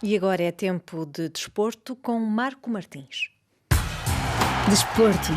E agora é tempo de desporto com Marco Martins. Desporto.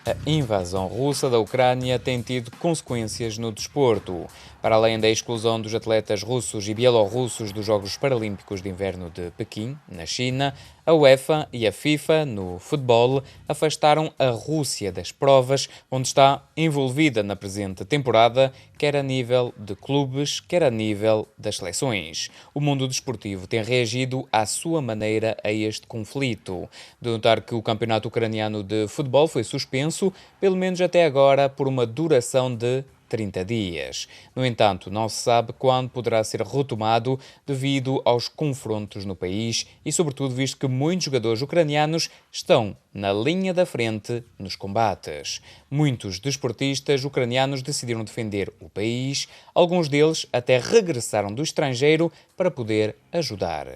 A invasão russa da Ucrânia tem tido consequências no desporto. Para além da exclusão dos atletas russos e bielorrussos dos Jogos Paralímpicos de Inverno de Pequim, na China, a UEFA e a FIFA, no futebol, afastaram a Rússia das provas onde está envolvida na presente temporada, quer a nível de clubes, quer a nível das seleções. O mundo desportivo tem reagido à sua maneira a este conflito. De notar que o campeonato ucraniano de futebol foi suspenso, pelo menos até agora, por uma duração de 30 dias. No entanto, não se sabe quando poderá ser retomado devido aos confrontos no país e, sobretudo, visto que muitos jogadores ucranianos estão na linha da frente nos combates. Muitos desportistas ucranianos decidiram defender o país, alguns deles até regressaram do estrangeiro para poder ajudar.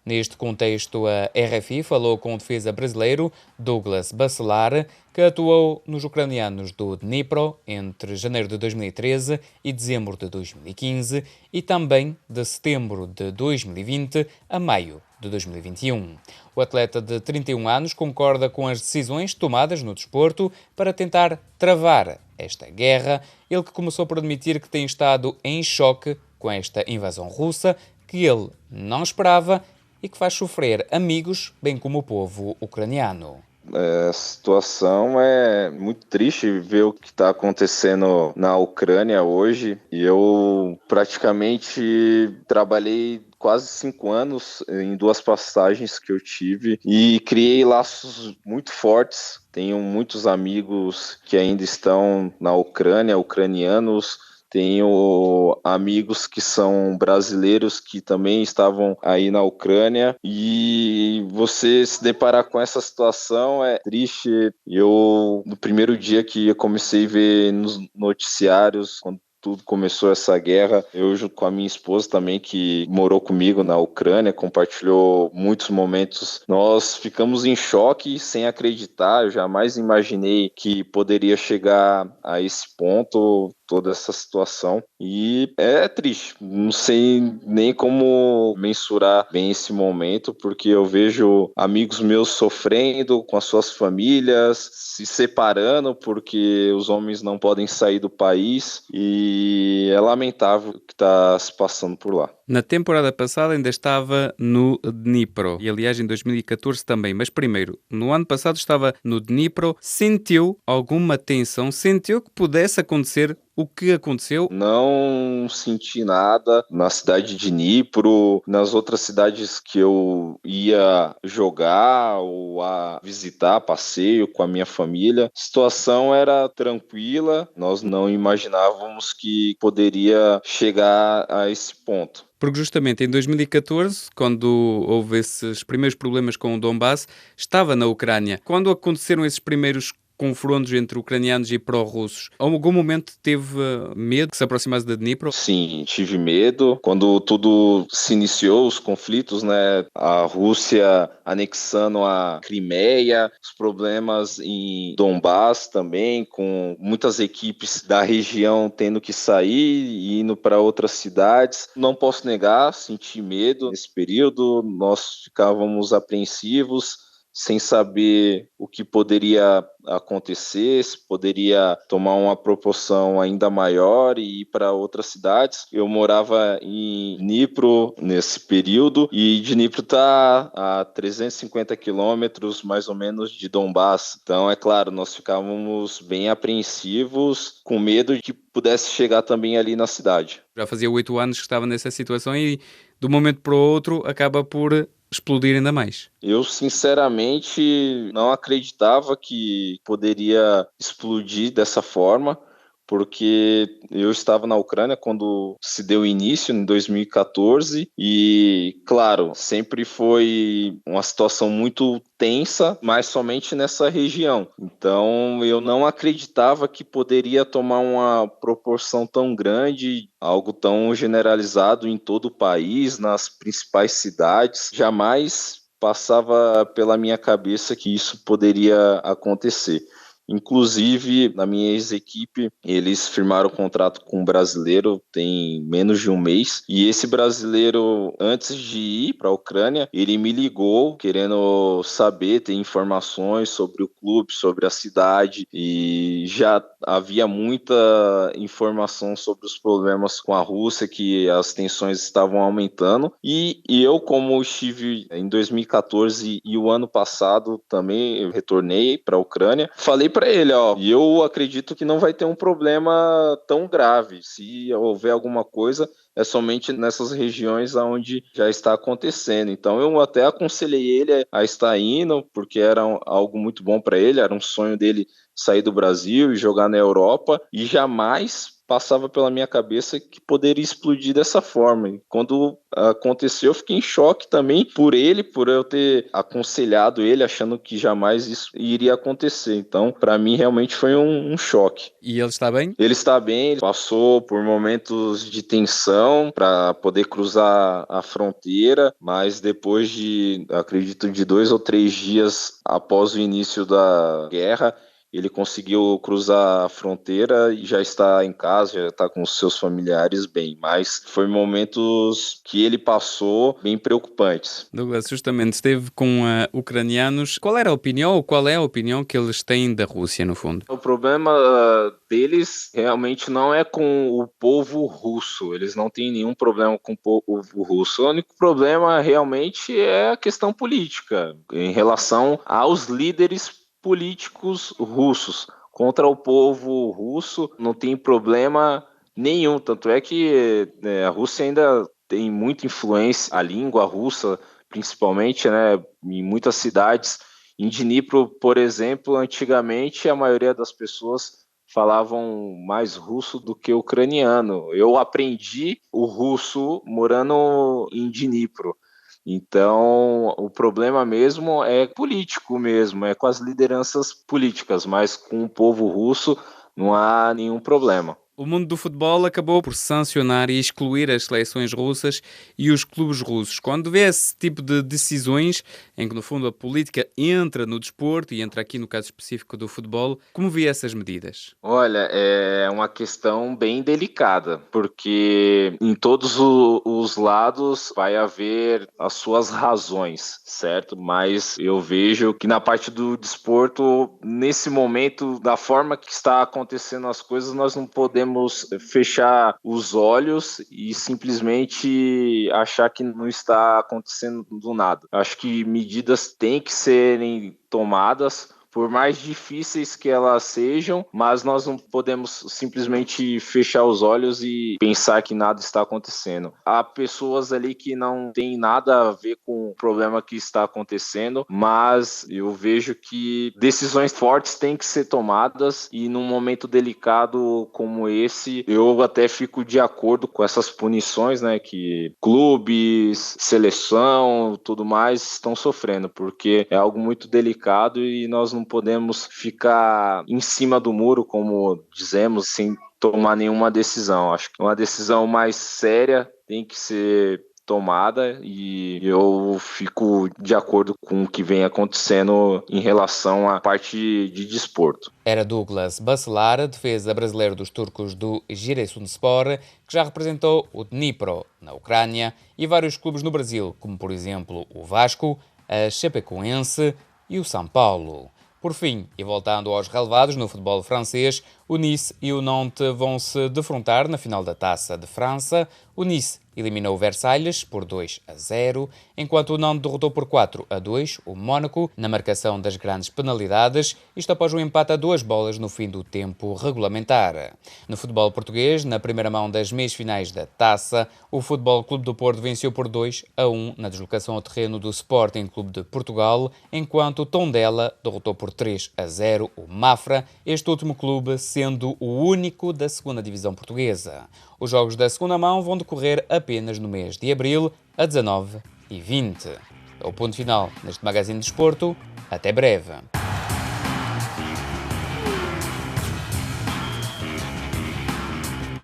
Neste contexto, a RFI falou com o defesa brasileiro Douglas Bacelar, que atuou nos ucranianos do Dnipro entre janeiro de 2013 e dezembro de 2015 e também de setembro de 2020 a maio de 2021. O atleta de 31 anos concorda com as decisões tomadas no desporto para tentar travar esta guerra, ele que começou por admitir que tem estado em choque com esta invasão russa, que ele não esperava e que faz sofrer amigos, bem como o povo ucraniano. A situação é muito triste ver o que está acontecendo na Ucrânia hoje. E eu praticamente trabalhei quase 5 anos em 2 passagens que eu tive e criei laços muito fortes. Tenho muitos amigos que ainda estão na Ucrânia, ucranianos. Tenho amigos que são brasileiros que também estavam aí na Ucrânia e você se deparar com essa situação é triste. Eu, no primeiro dia que eu comecei a ver nos noticiários, quando tudo começou essa guerra, eu junto com a minha esposa também, que morou comigo na Ucrânia, compartilhou muitos momentos. Nós ficamos em choque, sem acreditar. Eu jamais imaginei que poderia chegar a esse ponto, toda essa situação. E é triste. Não sei nem como mensurar bem esse momento, porque eu vejo amigos meus sofrendo com as suas famílias, se separando porque os homens não podem sair do país e é lamentável o que está se passando por lá. Na temporada passada ainda estava no Dnipro e aliás em 2014 também, mas primeiro, no ano passado estava no Dnipro, sentiu alguma tensão, sentiu que pudesse acontecer o que aconteceu? Não senti nada na cidade de Dnipro, nas outras cidades que eu ia jogar ou a visitar, passeio com a minha família. A situação era tranquila, nós não imaginávamos que poderia chegar a esse ponto. Porque justamente em 2014, quando houve esses primeiros problemas com o Donbass, estava na Ucrânia. Quando aconteceram esses primeiros confrontos entre ucranianos e pró-russos, a algum momento teve medo que se aproximasse de Dnipro? Sim, tive medo. Quando tudo se iniciou, os conflitos, né? A Rússia anexando a Crimeia, os problemas em Donbass também, com muitas equipes da região tendo que sair e indo para outras cidades. Não posso negar, senti medo nesse período. Nós ficávamos apreensivos, sem saber o que poderia acontecer, se poderia tomar uma proporção ainda maior e ir para outras cidades. Eu morava em Dnipro nesse período e Dnipro está a 350 quilômetros mais ou menos de Donbass. Então, é claro, nós ficávamos bem apreensivos, com medo de que pudesse chegar também ali na cidade. Já fazia 8 anos que estava nessa situação e de um momento para o outro acaba por explodir ainda mais. Eu, sinceramente, não acreditava que poderia explodir dessa forma, porque eu estava na Ucrânia quando se deu início, em 2014, e, claro, sempre foi uma situação muito tensa, mas somente nessa região. Então, eu não acreditava que poderia tomar uma proporção tão grande, algo tão generalizado em todo o país, nas principais cidades. Jamais passava pela minha cabeça que isso poderia acontecer. Inclusive, na minha ex-equipe, eles firmaram um contrato com um brasileiro tem menos de um mês. E esse brasileiro, antes de ir para a Ucrânia, ele me ligou querendo saber, ter informações sobre o clube, sobre a cidade. E já havia muita informação sobre os problemas com a Rússia, que as tensões estavam aumentando. E eu, como estive em 2014 e o ano passado também, eu retornei para a Ucrânia, falei para ele, e eu acredito que não vai ter um problema tão grave. Se houver alguma coisa, é somente nessas regiões onde já está acontecendo. Então eu até aconselhei ele a estar indo, porque era algo muito bom para ele, era um sonho dele sair do Brasil e jogar na Europa, e jamais passava pela minha cabeça que poderia explodir dessa forma. E quando aconteceu, eu fiquei em choque também por ele, por eu ter aconselhado ele, achando que jamais isso iria acontecer. Então, para mim, realmente foi um choque. E ele está bem? Ele está bem, ele passou por momentos de tensão para poder cruzar a fronteira, mas depois de, acredito, de 2 ou 3 dias após o início da guerra, ele conseguiu cruzar a fronteira e já está em casa, já está com os seus familiares bem. Mas foi momentos que ele passou bem preocupantes. Douglas, justamente esteve com ucranianos. Qual era a opinião ou qual é a opinião que eles têm da Rússia, no fundo? O problema deles realmente não é com o povo russo. Eles não têm nenhum problema com o povo russo. O único problema realmente é a questão política em relação aos líderes políticos russos. Contra o povo russo não tem problema nenhum, tanto é que a Rússia ainda tem muita influência, a língua russa principalmente, né, em muitas cidades. Em Dnipro, por exemplo, antigamente a maioria das pessoas falavam mais russo do que ucraniano. Eu aprendi o russo morando em Dnipro. Então, o problema mesmo é político mesmo, é com as lideranças políticas, mas com o povo russo não há nenhum problema. O mundo do futebol acabou por sancionar e excluir as seleções russas e os clubes russos. Quando vê esse tipo de decisões, em que no fundo a política entra no desporto e entra aqui no caso específico do futebol, como vê essas medidas? Olha, é uma questão bem delicada, porque em todos os lados vai haver as suas razões, certo? Mas eu vejo que na parte do desporto, nesse momento, da forma que está acontecendo as coisas, nós não podemos fechar os olhos e simplesmente achar que não está acontecendo do nada. Acho que medidas têm que serem tomadas, por mais difíceis que elas sejam, mas nós não podemos simplesmente fechar os olhos e pensar que nada está acontecendo. Há pessoas ali que não tem nada a ver com o problema que está acontecendo, mas eu vejo que decisões fortes têm que ser tomadas e num momento delicado como esse, eu até fico de acordo com essas punições, né, que clubes, seleção, tudo mais estão sofrendo, porque é algo muito delicado e nós não podemos ficar em cima do muro, como dizemos, sem tomar nenhuma decisão. Acho que uma decisão mais séria tem que ser tomada e eu fico de acordo com o que vem acontecendo em relação à parte de desporto. Era Douglas Bacelar, defesa brasileiro dos turcos do Giresunspor, que já representou o Dnipro na Ucrânia e vários clubes no Brasil, como por exemplo o Vasco, a Chapecoense e o São Paulo. Por fim, e voltando aos relevados no futebol francês, o Nice e o Nantes vão se defrontar na final da Taça de França. O Nice eliminou o Versalhes por 2-0, enquanto o Nantes derrotou por 4-2 o Mónaco na marcação das grandes penalidades, isto após um empate a 2 bolas no fim do tempo regulamentar. No futebol português, na primeira mão das meias-finais da Taça, o Futebol Clube do Porto venceu por 2-1 na deslocação ao terreno do Sporting Clube de Portugal, enquanto o Tondela derrotou por 3-0 o Mafra, este último clube sendo o único da segunda divisão portuguesa. Os jogos da segunda mão vão decorrer apenas no mês de abril, a 19 e 20. É o ponto final neste Magazine de Desporto. Até breve.